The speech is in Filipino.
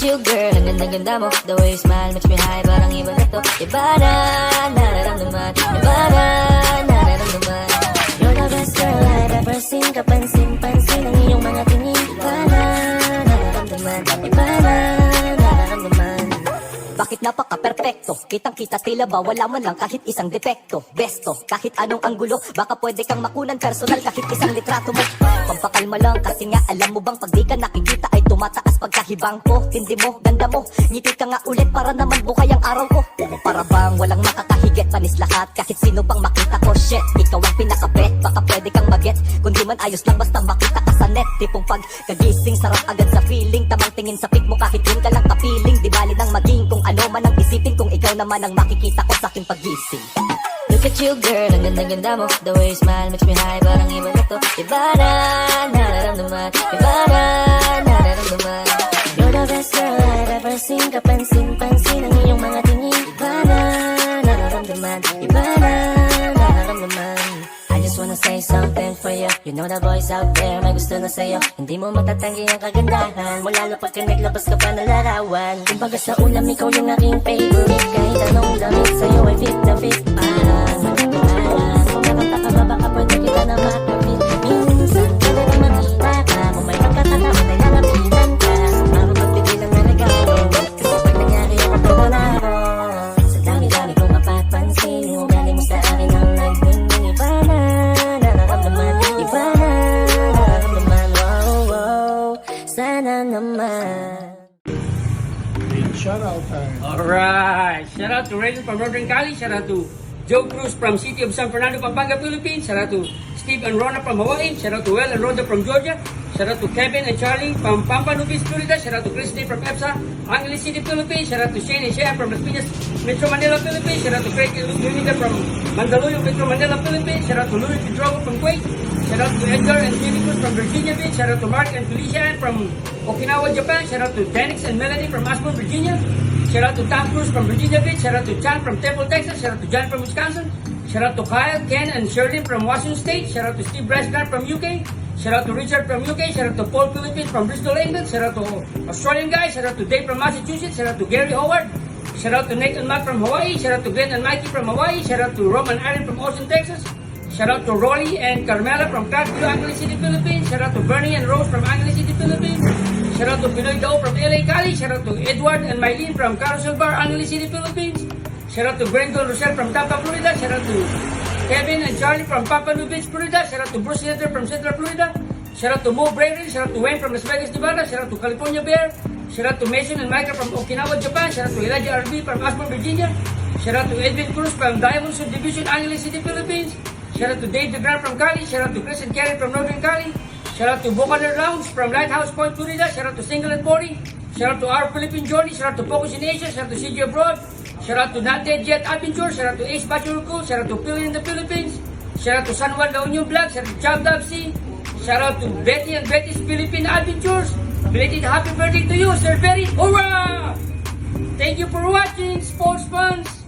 you girl, ang ganda-ganda mo. The way you smile makes me high, parang iba na to. Iba na, nararamdaman. Iba na, nararamdaman. You're the best girl I've ever seen. Kapansin-pansin ang iyong mga tingin. Iba na, nararamdaman. Iba na, nararamdaman. Bakit napaka-perfecto? Kitang-kita tila ba wala man lang kahit isang depekto. Besto, kahit anong anggulo, baka pwede kang makunan personal kahit isang litrato mo. Pampakalma lang kasi nga alam mo bang pag di ka nakikita ay tumataas pagkahibang ko. Hindi mo, ganda mo, ngiti ka nga ulit para naman bukay ang araw ko. Para bang walang makakahigit, panis lahat kahit sino pang makita ko. Shit, ikaw ang pinakabet, baka pwede kang mag-get. Kundi man ayos lang basta makita ka sa net. Tipong pag kagising, sarap agad sa feeling. Tamang tingin sa pic mo kahit yun ka lang kapiling. Di bali nang maging kung ano man ang isipin, kung ikaw naman ang makikita ko sa aking pagising. Look at you girl, ang ganda-ganda mo. The way you smile makes me high, parang iba na to. Iba na, nararamdaman. Iba na, nararamdaman. You're the best girl I've ever seen. Kapansin-pansin ang iyong mga tingin. Iba na, nararamdaman. Iba na, nararamdaman. I just wanna say something for you. You know the boys out there may gusto na sa'yo. Hindi mo matatanggi ang kagandahan mo, lalo pagka naglabas ka pa na larawan. Kumbaga sa ulam ikaw yung aking favorite. Kahit anong damit sa'yo ay fit na fit. Parang magkakalan. Kung nakanta ka ba baka pwede kita na makapit. Minsan ka na na makita ka. Kung may magkakataon ay lalapitan ka. Para magbibilang na regalo. Kasi pag nangyari ako pwede na ako. Sa dami-dami kong mapapansin, yung ugali mo sa akin ang nagdingin. Iba na, nararamdaman. Iba na, nararamdaman. Wow, wow, sana naman. Shout out time. Alright, shout out to Raymond from Northern Cali, shout out to Joe Cruz from City of San Fernando, Pampanga, Philippines, shout out to Steve and Rona from Hawaii, shout out to Will and Rhoda from Georgia, shout out to Kevin and Charlie from Pampanovis, Florida, shout out to Christy from EPSA, Angeles City, Philippines, shout out to Shane and Shea from Las Piñas, Metro Manila, Philippines, shout out to Craig and Lunica from Mandaluyong, Metro Manila, Philippines, shout out to Louis Pedrogo from Kuwait, shout out to Edgar and Jimmy Cruz from Virginia Beach, shout out to Mark and Felicia from Okinawa, Japan, shout out to Denix and Melanie from Ashburn, Virginia, shout out to Tom Cruise from Virginia Beach, shout out to John from Temple, Texas, shout out to John from Wisconsin, shout out to Kyle, Ken and Shirley from Washington State, shout out to Steve Brescan from UK, shout out to Richard from UK, shout out to Paul Philippines from Bristol, England, shout out to Australian guys, shout out to Dave from Massachusetts, shout out to Gary Howard, shout out to Nate and Matt from Hawaii, shout out to Glenn and Mikey from Hawaii, shout out to Roman Aaron from Austin, Texas, shout out to Rory and Carmela from Clarkview, Angeles City, Philippines, shout out to Bernie and Rose from Angeles City, Philippines, shout out to Pinoy Dao from LA, Cali, shout out to Edward and Mylene from Carousel Bar, Angeles City, Philippines, shout out to Brendon Rochelle from Tampa, Florida, shout out to Kevin and Charlie from Papua New Beach, Florida, shout out to Bruce Senator from Central Florida, shout out to Mo Brayden, shout out to Wayne from Las Vegas, Nevada, shout out to California Bear, shout out to Mason and Micah from Okinawa, Japan, shout out to Elijah RB from Ashburn, Virginia, shout out to Edwin Cruz from Diamond Subdivision, Angeles City, Philippines, shout out to Dave DeGran from Cali, shout out to Chris and Karen from Northern Cali, shout out to Buchanan Rounds from Lighthouse Point, Florida, shout out to Single and Body, shout out to our Philippine Johnny, shout out to Focus in Asia, shout out to CJ Abroad, shout out to Not Dead Jet Adventure, shout out to Ace Bachurco, shout out to Phil in the Philippines, shout out to San Juan La Union Vlog, shout out to Chab Dabsi, shout out to Betty and Betty's Philippine Adventures. Belated happy birthday to you, Sir Betty. Hurrah! Thank you for watching, sports fans.